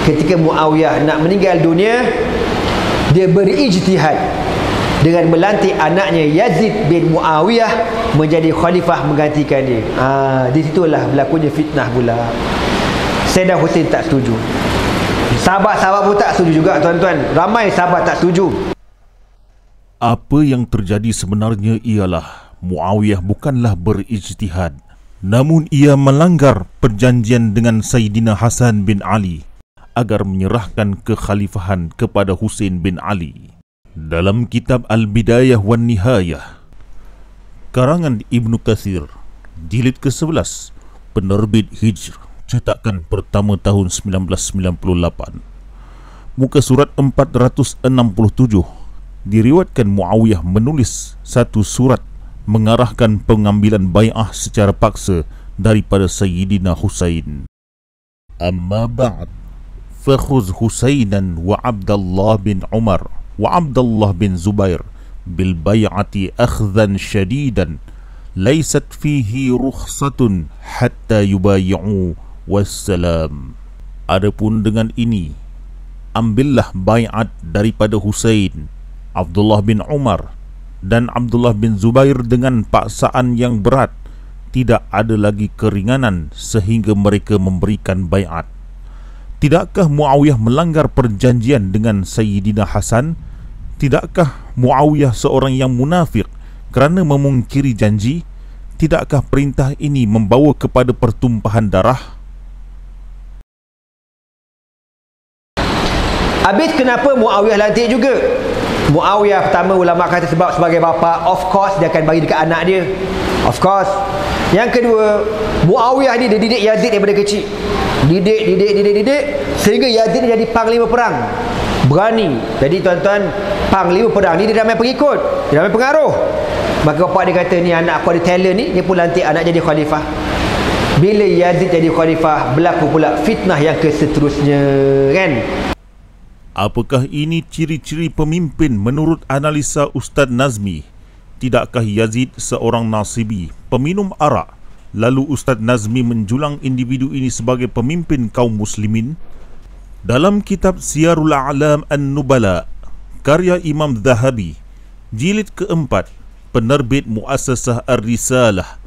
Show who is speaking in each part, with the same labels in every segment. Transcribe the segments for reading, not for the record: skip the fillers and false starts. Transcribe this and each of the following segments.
Speaker 1: ketika Muawiyah nak meninggal dunia, dia berijtihad dengan melantik anaknya Yazid bin Muawiyah menjadi khalifah menggantikan dia. Di situlah berlakunya fitnah pula. Sayyidina Husain tak setuju. Sahabat-sahabat pun tak setuju juga, tuan-tuan. Ramai sahabat tak setuju.
Speaker 2: Apa yang terjadi sebenarnya ialah Muawiyah bukanlah berijtihad, namun ia melanggar perjanjian dengan Sayyidina Hasan bin Ali agar menyerahkan kekhalifahan kepada Husain bin Ali. Dalam kitab Al-Bidayah wan Nihayah karangan Ibnu Katsir, jilid ke-11, penerbit Hijr, cetakan pertama tahun 1998, muka surat 467, diriwayatkan Muawiyah menulis satu surat mengarahkan pengambilan bai'ah secara paksa daripada Sayyidina Husain. Amma ba'd, fakhuz Husainan wa Abdullah bin Umar wa Abdullah bin Zubair bil bai'ati akhdhan shadidan laysat fihi rukhsatun hatta yubayi'u wassalam. Adapun dengan ini, ambillah bai'at daripada Husain, Abdullah bin Umar dan Abdullah bin Zubair dengan paksaan yang berat. Tidak ada lagi keringanan sehingga mereka memberikan bai'at. Tidakkah Muawiyah melanggar perjanjian dengan Sayyidina Hasan? Tidakkah Muawiyah seorang yang munafik kerana memungkiri janji? Tidakkah perintah ini membawa kepada pertumpahan darah?
Speaker 1: Habis kenapa Muawiyah lantik juga? Muawiyah pertama ulama kata sebab sebagai bapa, of course dia akan bagi dekat anak dia. Of course. Yang kedua, Muawiyah ni dia didik Yazid daripada kecil. Didik sehingga Yazid jadi panglima perang. Berani. Jadi tuan-tuan, panglima perang ni dia ramai pengikut, dia ramai pengaruh. Maka bapak dia kata, ni anak aku ada talent ni, dia pun lantik anak jadi khalifah. Bila Yazid jadi khalifah, berlaku pula fitnah yang seterusnya, kan?
Speaker 2: Apakah ini ciri-ciri pemimpin menurut analisa Ustaz Nazmi? Tidakkah Yazid seorang nasibi, peminum arak? Lalu Ustaz Nazmi menjulang individu ini sebagai pemimpin kaum muslimin? Dalam kitab Siyarul A'lam An-Nubala, karya Imam Zahabi, jilid ke-4, penerbit Muassasah Ar-Risalah,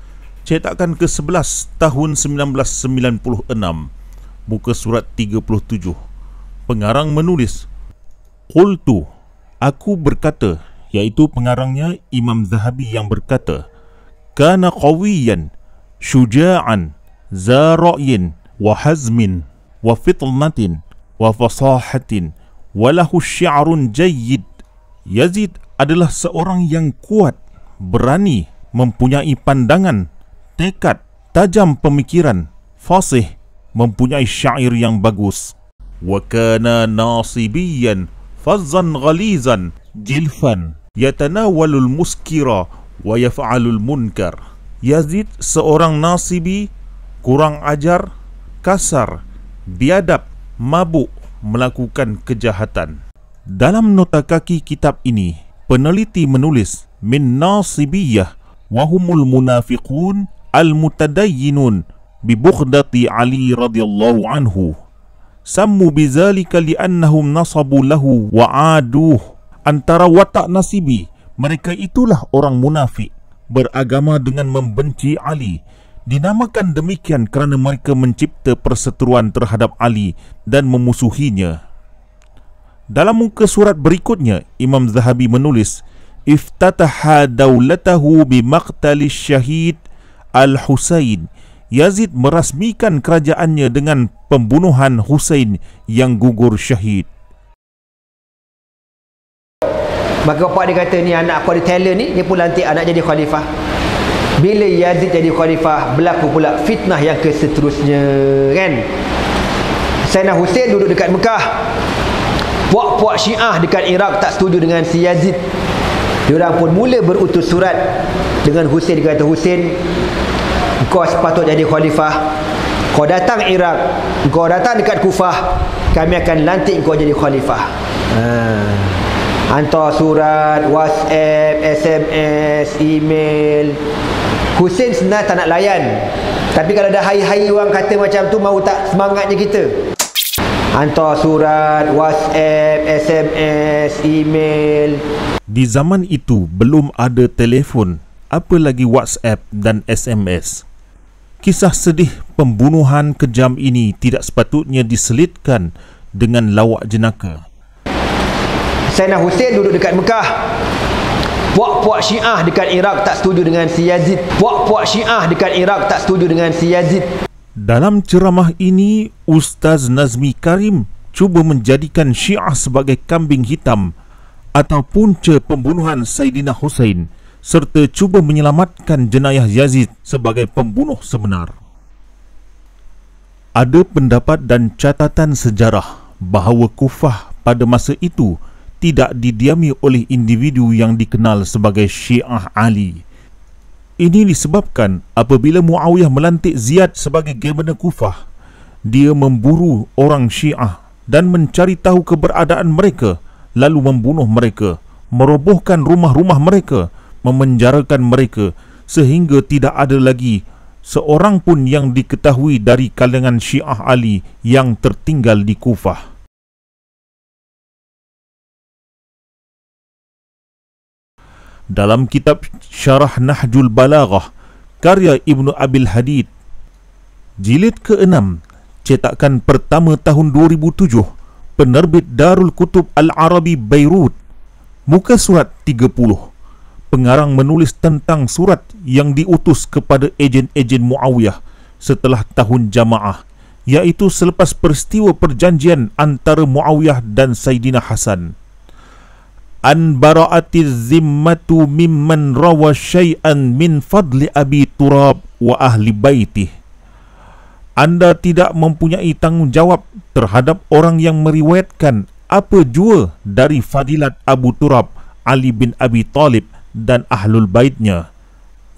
Speaker 2: cetakan ke-11 tahun 1996, muka surat 37. Pengarang menulis, Qultu, aku berkata, iaitu pengarangnya Imam Zahabi yang berkata, Kana qawiyan, syuja'an, za ra'yin, wa hazmin, wa fitnatin, wa fasahatin, walahu syi'run jayyid. Yazid adalah seorang yang kuat, berani, mempunyai pandangan, tekad, tajam pemikiran, fasih, mempunyai syair yang bagus. Wa kana nasibiyan fazzan ghalizan jilfan yatanawalul muskira wa yaf'alul munkar. Yazid seorang nasibi, kurang ajar, kasar, biadab, mabuk, melakukan kejahatan. Dalam nota kaki kitab ini, peneliti menulis min nasibiyah wa humul munafiqun al-mutadayyinun bi bughdati Ali radhiyallahu anhu. Sammu bizalika li'annahum nasabu lahu wa aduh. Antara watak nasibi, mereka itulah orang munafik, beragama dengan membenci Ali. Dinamakan demikian kerana mereka mencipta perseteruan terhadap Ali dan memusuhinya. Dalam muka surat berikutnya, Imam Zahabi menulis, Iftataha daulatahu bimaqtali syahid Al-Husain. Yazid merasmikan kerajaannya dengan pembunuhan Husain yang gugur syahid.
Speaker 1: Maka bapak dia kata, ni anak aku ada talent ni, dia pun lantik anak jadi khalifah. Bila Yazid jadi khalifah, berlaku pula fitnah yang seterusnya, kan? Sayyidina Husain duduk dekat Mekah. Puak-puak Syiah dekat Iraq tak setuju dengan si Yazid. Diorang pun mula berutus surat dengan Husain. Dia kata, Husain, kau sepatut jadi khalifah. Kau datang Iraq, kau datang dekat Kufah, kami akan lantik kau jadi khalifah. Hantar surat, WhatsApp, SMS, email. Husain sebenarnya tak nak layan, tapi kalau ada hari-hari orang kata macam tu, mau tak semangatnya kita. Hantar surat, WhatsApp, SMS, email.
Speaker 2: Di zaman itu belum ada telefon, apa lagi WhatsApp dan SMS. Kisah sedih pembunuhan kejam ini tidak sepatutnya diselitkan dengan lawak jenaka.
Speaker 1: Sayyidina Hussein duduk dekat Mekah. Puak-puak Syiah dekat Iraq tak setuju dengan si Yazid. Puak-puak Syiah dekat Iraq tak setuju dengan si Yazid.
Speaker 2: Dalam ceramah ini, Ustaz Nazmi Karim cuba menjadikan Syiah sebagai kambing hitam atau punca pembunuhan Sayyidina Hussein serta cuba menyelamatkan jenayah Yazid sebagai pembunuh sebenar. Ada pendapat dan catatan sejarah bahawa Kufah pada masa itu tidak didiami oleh individu yang dikenal sebagai Syiah Ali. Ini disebabkan apabila Muawiyah melantik Ziyad sebagai Governor Kufah, dia memburu orang Syiah dan mencari tahu keberadaan mereka, lalu membunuh mereka, merobohkan rumah-rumah mereka, memenjarakan mereka sehingga tidak ada lagi seorang pun yang diketahui dari kalangan Syiah Ali yang tertinggal di Kufah. Dalam kitab Syarah Nahjul Balaghah karya Ibnu Abil Hadid jilid ke-6 cetakan pertama tahun 2007, penerbit Darul Kutub Al-Arabi Beirut, muka surat 30, pengarang menulis tentang surat yang diutus kepada ejen-ejen Muawiyah setelah tahun Jamaah, iaitu selepas peristiwa perjanjian antara Muawiyah dan Sayyidina Hasan. An bara'atiz zimmatu mimman rawa syai'an min fadli Abi Turab wa ahli baitih. Anda tidak mempunyai tanggungjawab terhadap orang yang meriwayatkan apa jua dari fadilat Abu Turab, Ali bin Abi Talib dan ahlul baitnya,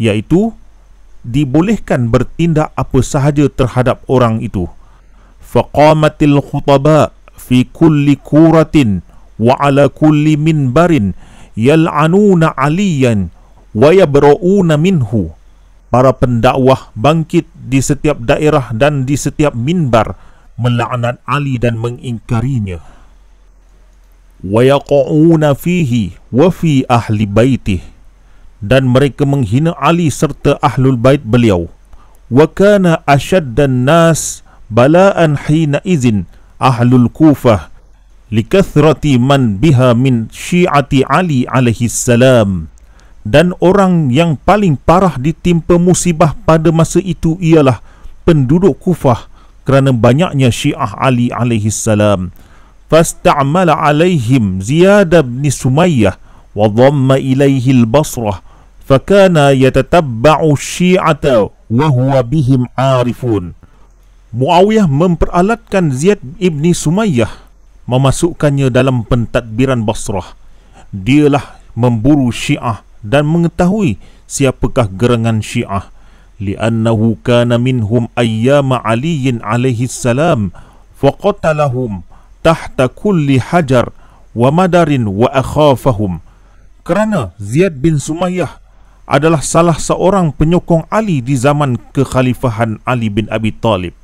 Speaker 2: iaitu dibolehkan bertindak apa sahaja terhadap orang itu. Faqamatil khutaba fi kulli kuratin wa ala kulli minbarin yal'anuna aliyan wa yabra'una minhu. Para pendakwah bangkit di setiap daerah dan di setiap minbar melaknat Ali dan mengingkarinya. Wa yaqa'una fihi wa fi ahli baitih, dan mereka menghina Ali serta ahlul bait beliau. Wa kana ashaddan nas bala'an hina izin ahlul Kufah likathrati man biha min syi'ati Ali alaihi salam. Dan orang yang paling parah ditimpa musibah pada masa itu ialah penduduk Kufah kerana banyaknya Syiah Ali alaihi salam. Fasta'mala alaihim Ziyad bin Sumayyah wa dhamma ilaihi al-Basrah fakana yatatabba'u syi'ata wa huwa bihim arifun. Muawiyah memperalatkan Ziyad ibn Sumayyah, memasukkannya dalam pentadbiran Basrah. Dialah memburu Syiah dan mengetahui siapakah gerangan Syiah, li'annahu kana minhum ayyama aliyin alaihi salam faqatalahum tahta kulli hajar wa madarin wa akhafahum. Kerana Ziyad bin Sumayyah adalah salah seorang penyokong Ali di zaman kekhalifahan Ali bin Abi Talib,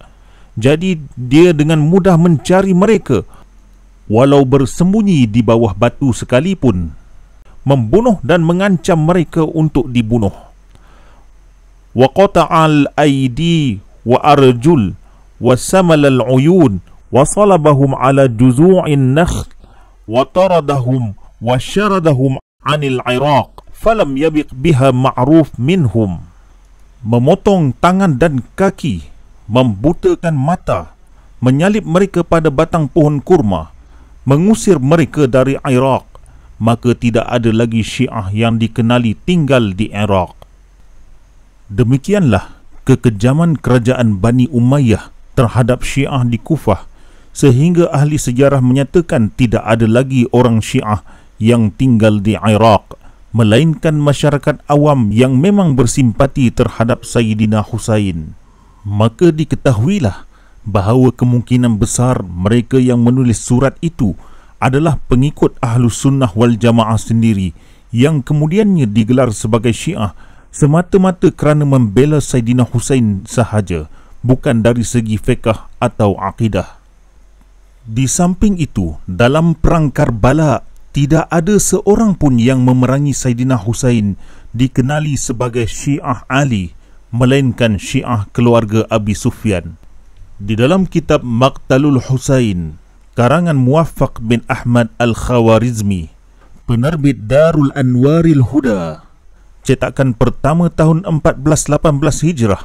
Speaker 2: jadi dia dengan mudah mencari mereka walau bersembunyi di bawah batu sekalipun, membunuh dan mengancam mereka untuk dibunuh. Wa qata'al aidi wa arjul wa samal al-uyun wa salabahum ala juzu'in nakhl wa taradahum wa syaradahum anil Iraq falam yabiq biha ma'ruf minhum. Memotong tangan dan kaki, membutakan mata, menyalib mereka pada batang pohon kurma, mengusir mereka dari Iraq, maka tidak ada lagi Syiah yang dikenali tinggal di Iraq. Demikianlah kekejaman kerajaan Bani Umayyah terhadap Syiah di Kufah, sehingga ahli sejarah menyatakan tidak ada lagi orang Syiah yang tinggal di Iraq, melainkan masyarakat awam yang memang bersimpati terhadap Sayyidina Husain. Maka diketahuilah bahawa kemungkinan besar mereka yang menulis surat itu adalah pengikut Ahlus Sunnah wal Jamaah sendiri, yang kemudiannya digelar sebagai Syiah semata-mata kerana membela Sayyidina Husain sahaja, bukan dari segi fiqh atau akidah. Di samping itu, dalam perang Karbala, tidak ada seorang pun yang memerangi Saidina Husain dikenali sebagai Syiah Ali, melainkan Syiah keluarga Abi Sufyan. Di dalam kitab Maqtalul Husain, karangan Muwaffaq bin Ahmad Al-Khawarizmi, penerbit Darul Anwaril Huda, cetakan pertama tahun 1418 Hijrah,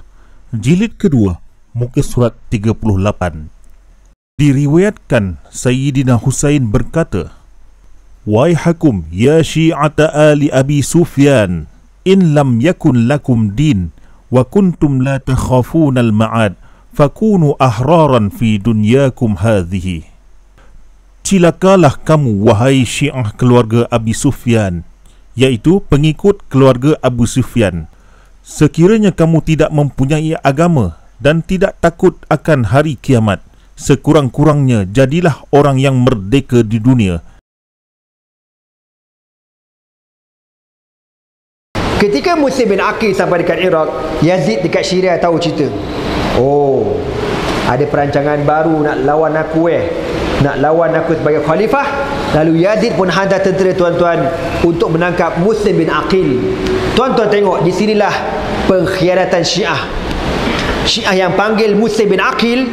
Speaker 2: jilid kedua, muka surat 38. Diriwayatkan Sayyidina Husain berkata, "Waihakum ya syi'ata ali Abi Sufyan, in lam yakun lakum din wa kuntum la takhafuna al-ma'ad fakunu ahraran fi dunyakum hadhihi." Cilakalah kamu wahai Syiah keluarga Abi Sufyan, iaitu pengikut keluarga Abu Sufyan. Sekiranya kamu tidak mempunyai agama dan tidak takut akan hari kiamat, sekurang-kurangnya jadilah orang yang merdeka di dunia.
Speaker 1: Ketika Muslim bin Aqil sampai dekat Iraq, Yazid dekat Syria tahu cerita. Oh, ada perancangan baru nak lawan aku nak lawan aku sebagai khalifah. Lalu Yazid pun hantar tentera tuan-tuan untuk menangkap Muslim bin Aqil. Tuan-tuan tengok, di sinilah pengkhianatan Syiah. Syiah yang panggil Muslim bin Aqil,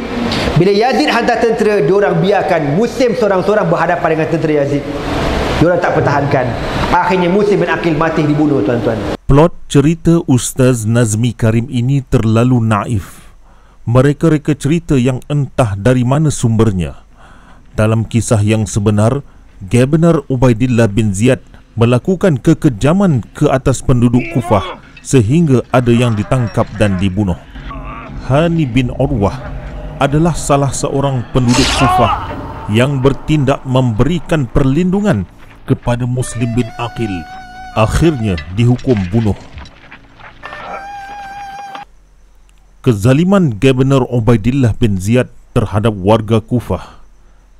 Speaker 1: bila Yazid hantar tentera, diorang biarkan Muslim seorang-seorang berhadapan dengan tentera Yazid. Diorang tak pertahankan. Akhirnya Muslim bin Aqil mati dibunuh, tuan-tuan.
Speaker 2: Plot cerita Ustaz Nazmi Karim ini terlalu naif. Mereka-reka cerita yang entah dari mana sumbernya. Dalam kisah yang sebenar, Gubernur Ubaidillah bin Ziyad melakukan kekejaman ke atas penduduk Kufah sehingga ada yang ditangkap dan dibunuh. Hani bin Urwah adalah salah seorang penduduk Kufah yang bertindak memberikan perlindungan kepada Muslim bin Aqil. Akhirnya dihukum bunuh. Kezaliman Gubernur Ubaidillah bin Ziyad terhadap warga Kufah.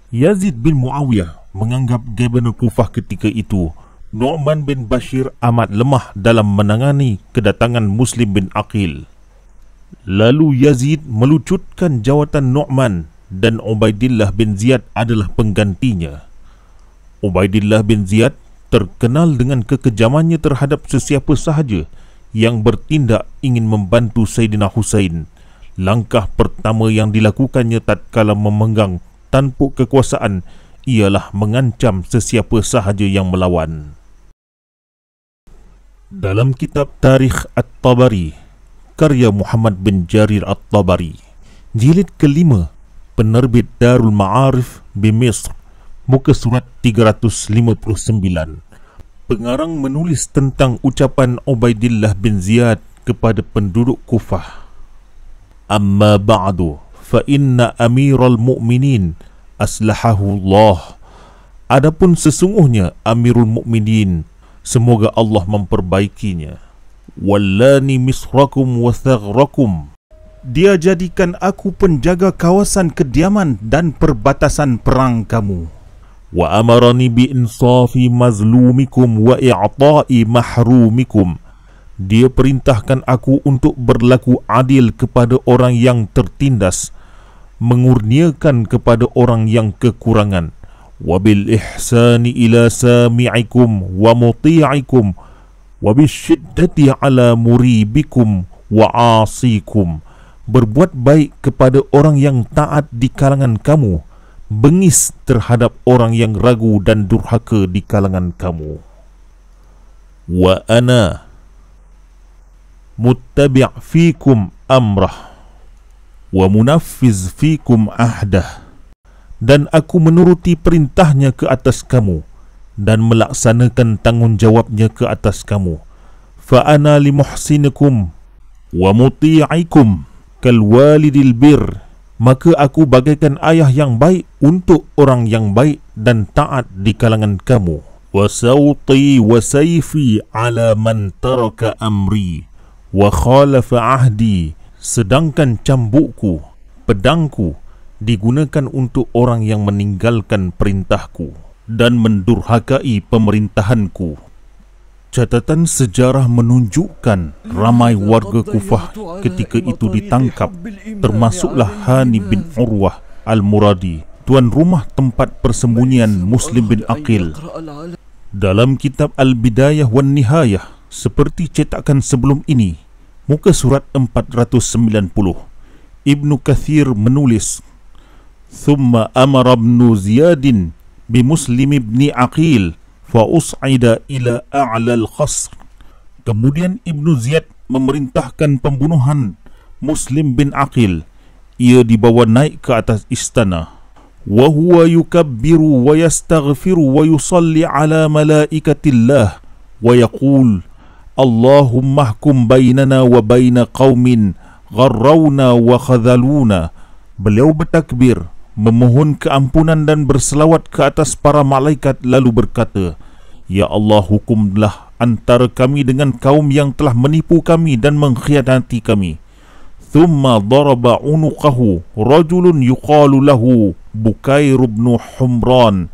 Speaker 2: Yazid bin Muawiyah menganggap Gubernur Kufah ketika itu, Nu'man bin Bashir, amat lemah dalam menangani kedatangan Muslim bin Aqil. Lalu Yazid melucutkan jawatan Nu'man dan Ubaidillah bin Ziyad adalah penggantinya. Ubaidillah bin Ziyad terkenal dengan kekejamannya terhadap sesiapa sahaja yang bertindak ingin membantu Sayyidina Husain. Langkah pertama yang dilakukannya tatkala memegang tampuk kekuasaan ialah mengancam sesiapa sahaja yang melawan. Dalam kitab Tarikh At-Tabari, karya Muhammad bin Jarir At-Tabari, jilid kelima, penerbit Darul Ma'arif di Misr, muka surat 359, pengarang menulis tentang ucapan Ubaidillah bin Ziyad kepada penduduk Kufah. Amma ba'du, fa inna amiral mu'minin aslahahu Allah. Adapun sesungguhnya Amirul Mukminin, semoga Allah memperbaikinya, wallani misrakum wa thaghrakum, dia jadikan aku penjaga kawasan kediaman dan perbatasan perang kamu. Wa amarani bi insafi mazlumikum wa i'ta'i mahrumikum, dia perintahkan aku untuk berlaku adil kepada orang yang tertindas, mengurniakan kepada orang yang kekurangan. Wa bil ihsani ila sami'ikum wa muti'ikum wa bisyiddati ala muribikum wa asikum, berbuat baik kepada orang yang taat di kalangan kamu, bengis terhadap orang yang ragu dan durhaka di kalangan kamu. Wa ana muttabi' fikum amrah wa munaffiz fikum ahdah, dan aku menuruti perintahnya ke atas kamu dan melaksanakan tanggungjawabnya ke atas kamu. Fa ana li muhsinikum wa muti'ikum kal walidil bir, maka aku bagaikan ayah yang baik untuk orang yang baik dan taat di kalangan kamu. Wa sawti wa sayfi ala man taraka amri wa khalafa ahdi, sedangkan cambukku, pedangku digunakan untuk orang yang meninggalkan perintahku dan mendurhakai pemerintahanku. Catatan sejarah menunjukkan ramai warga Kufah ketika itu ditangkap, termasuklah Hani bin Urwah Al-Muradi, tuan rumah tempat persembunyian Muslim bin Aqil. Dalam kitab Al-Bidayah wan Nihayah, seperti cetakan sebelum ini, muka surat 490, Ibnu Kathir menulis, "Thumma amara ibnu Ziyadin bi Muslim ibn Aqil fa us'ida ila a'la al-khasr." Kemudian Ibnu Ziyad memerintahkan pembunuhan Muslim bin Aqil. Ia dibawa naik ke atas istana. Wa huwa yukabbiru wa yastaghfiru wa yusalli ala malaikatillah wa yaqul, Allahumma ahkum bainana wa baina qaumin gharrawna wa khadhaluna. Beliau bertakbir, memohon keampunan dan berselawat ke atas para malaikat, lalu berkata, Ya Allah, hukumlah antara kami dengan kaum yang telah menipu kami dan mengkhianati kami. Thumma daraba unuqahu rajulun yuqalu lahu Bukair ibn Humran.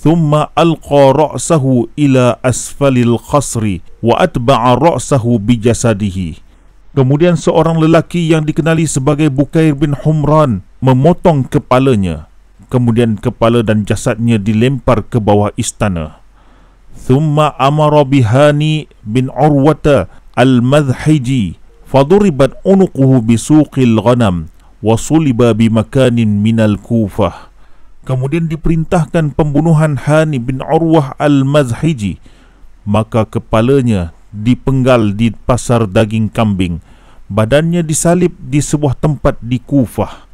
Speaker 2: Thumma alqa ra'sahu ila asfalil khasri wa atba'a ra'sahu bijasadihi. Kemudian seorang lelaki yang dikenali sebagai Bukair bin Humran memotong kepalanya. Kemudian kepala dan jasadnya dilempar ke bawah istana. Thumma amara bihani bin Urwata al-Madhhiji faduribat unuquhu bisuqil ghanam wa suliba bimakanin minal Kufah. Kemudian diperintahkan pembunuhan Hani bin Urwah al-Madhhiji, maka kepalanya dipenggal di pasar daging kambing, badannya disalib di sebuah tempat di Kufah.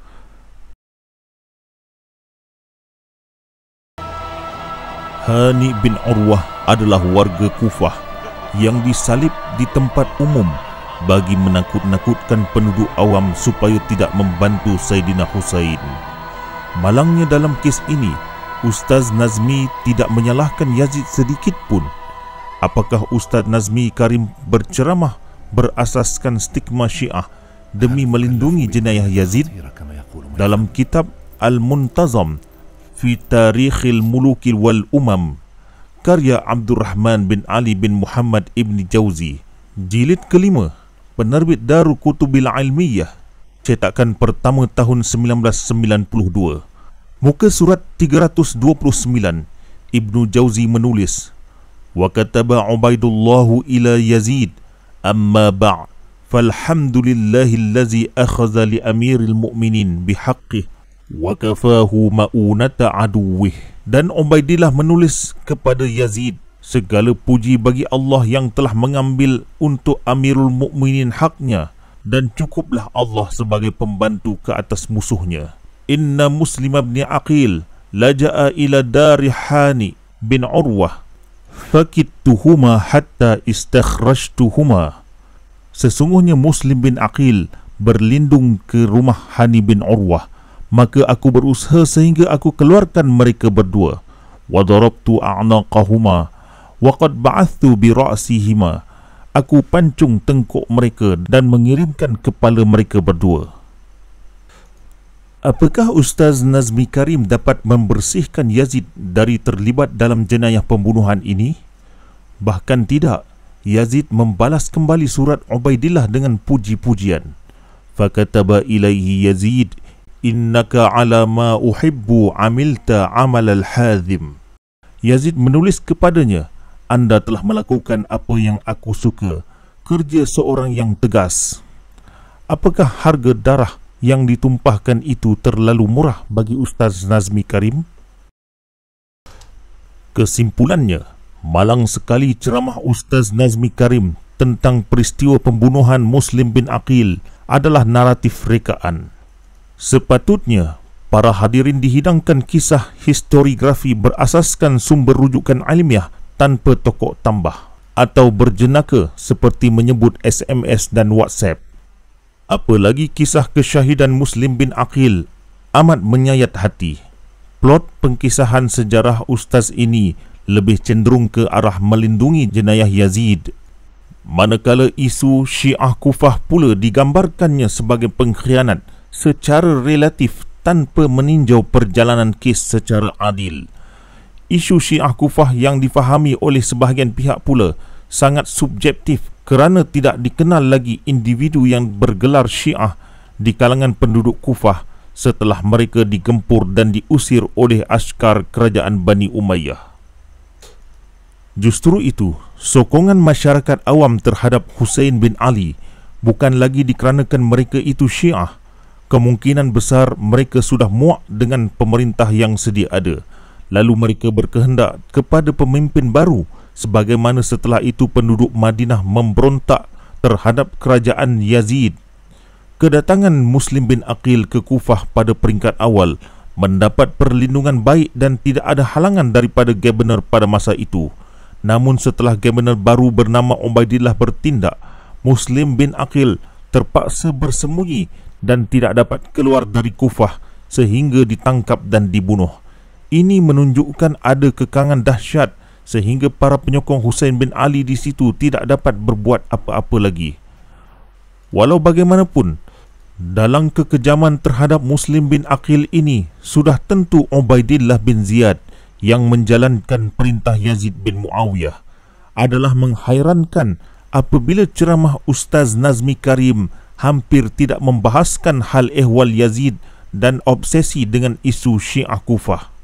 Speaker 2: Hani bin Urwah adalah warga Kufah yang disalib di tempat umum bagi menakut-nakutkan penduduk awam supaya tidak membantu Sayyidina Husain. Malangnya dalam kes ini, Ustaz Nazmi tidak menyalahkan Yazid sedikit pun. Apakah Ustaz Nazmi Karim berceramah berasaskan stigma Syiah demi melindungi jenayah Yazid? Dalam kitab Al-Muntazam fi Tarikhil Muluki wal Umam, karya Abdurrahman bin Ali bin Muhammad Ibn Jauzi, jilid kelima, penerbit Darul Kutubil Ilmiyah, cetakan pertama tahun 1992, muka surat 329, Ibnu Jauzi menulis, wa kataba Ubaidullahu ila Yazid, amma ba' falhamdulillahillazi akhadha li amiril mu'minin bihaqqih wa kafahu ma'unata aduwih. Dan Ubaidillah menulis kepada Yazid, segala puji bagi Allah yang telah mengambil untuk Amirul Mukminin haknya, dan cukuplah Allah sebagai pembantu ke atas musuhnya. Inna Muslim bin Aqil laja'a ila dari Hani bin Urwah fakittuhuma hatta istakhrajtuhuma. Sesungguhnya Muslim bin Aqil berlindung ke rumah Hani bin Urwah, maka aku berusaha sehingga aku keluarkan mereka berdua. Wa darabtu a'naqahuma wa qad ba'athtu bi ra'sihima. Aku pancung tengkuk mereka dan mengirimkan kepala mereka berdua. Apakah Ustaz Nazmi Karim dapat membersihkan Yazid dari terlibat dalam jenayah pembunuhan ini? Bahkan tidak. Yazid membalas kembali surat Ubaidillah dengan puji-pujian. Fakataba ilaihi Yazid, innaka ala ma uhibbu amilta amal al-hadhim. Yazid menulis kepadanya, Anda telah melakukan apa yang aku suka, kerja seorang yang tegas. Apakah harga darah yang ditumpahkan itu terlalu murah bagi Ustaz Nazmi Karim? Kesimpulannya, malang sekali ceramah Ustaz Nazmi Karim tentang peristiwa pembunuhan Muslim bin Aqil adalah naratif rekaan. Sepatutnya para hadirin dihidangkan kisah historiografi berasaskan sumber rujukan ilmiah tanpa tokok tambah atau berjenaka seperti menyebut SMS dan WhatsApp. Apalagi kisah kesyahidan Muslim bin Aqil amat menyayat hati. Plot pengkisahan sejarah Ustaz ini lebih cenderung ke arah melindungi jenayah Yazid, manakala isu Syiah Kufah pula digambarkannya sebagai pengkhianat secara relatif tanpa meninjau perjalanan kes secara adil. Isu Syiah Kufah yang difahami oleh sebahagian pihak pula sangat subjektif kerana tidak dikenal lagi individu yang bergelar Syiah di kalangan penduduk Kufah setelah mereka digempur dan diusir oleh askar kerajaan Bani Umayyah. Justru itu, sokongan masyarakat awam terhadap Husain bin Ali bukan lagi dikarenakan mereka itu Syiah. Kemungkinan besar mereka sudah muak dengan pemerintah yang sedia ada, lalu mereka berkehendak kepada pemimpin baru, sebagaimana setelah itu penduduk Madinah memberontak terhadap kerajaan Yazid. Kedatangan Muslim bin Aqil ke Kufah pada peringkat awal mendapat perlindungan baik dan tidak ada halangan daripada Gabenor pada masa itu. Namun setelah Gabenor baru bernama Ubaidillah bertindak, Muslim bin Aqil terpaksa bersembunyi dan tidak dapat keluar dari Kufah sehingga ditangkap dan dibunuh. Ini menunjukkan ada kekangan dahsyat sehingga para penyokong Husain bin Ali di situ tidak dapat berbuat apa-apa lagi. Walau bagaimanapun, dalam kekejaman terhadap Muslim bin Aqil ini sudah tentu Ubaidillah bin Ziyad yang menjalankan perintah Yazid bin Muawiyah. Adalah menghairankan apabila ceramah Ustaz Nazmi Karim hampir tidak membahaskan hal ehwal Yazid dan obsesi dengan isu Syiah Kufah.